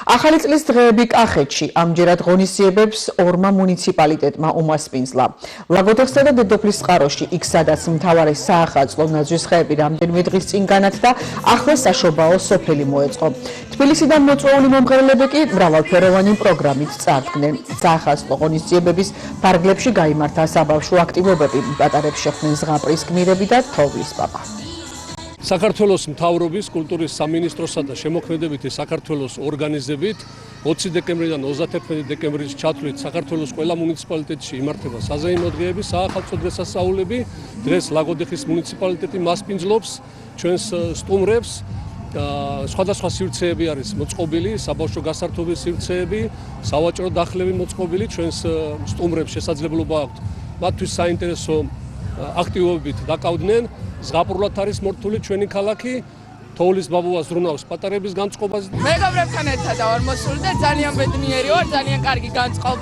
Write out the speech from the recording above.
ახალი წლის დღეები კახეთში ამჯერად ღონისძიებებს ორმა მუნიციპალიტეტმა უმასპინძლა. ლაგოდეხსა და დედოფლის წყაროში, იქ სადაც მთავარი საახალწლო ნაძვის ხეები რამდენიმე დღის წინ განათდა, ახლა საშობაო სოფელი მოეწყო. თბილისიდან მოწვეული მომღერლები კი მრავალფეროვანი პროგრამით წარდგნენ. საახალწლო ღონისძიებების ფარგლებში გაიმართა საბავშვო აქტივობები, პატარებს შეხვდნენ ზღაპრის გმირები და თოვლის პაპა. საქართველოს მთავრობის კულტურის სამინისტროსა და შემოქმედებითი საქართველოს ორგანიზებით 20 დეკემბრიდან 31 დეკემბრის ჩათვლით საქართველოს ყველა მუნიციპალიტეტში იმართება საზეიმო დღეები, საახალწლო დღესასწაულები. დღეს ლაგოდეხის მუნიციპალიტეტი მასპინძლობს ჩვენს სტუმრებს. სხვადასხვა სივრცეები არის მოწყობილი, საბავშვო გასართობების სივრცეები, სავაჭრო დახლები მოწყობილი. ჩვენს სტუმრებს შესაძლებლობა აქვთ მათთვის საინტერესო აქტივობებით დაკავდნენ. ზღაპრულად არის მორთული ჩვენი ქალაქი, თოვლის ბაბუა ზრუნავს პატარების განწყობაზე. მეგობრებთან ერთად ვარ მოსული და ძალიან ბედნიერი ვარ, ძალიან კარგი განწყობა.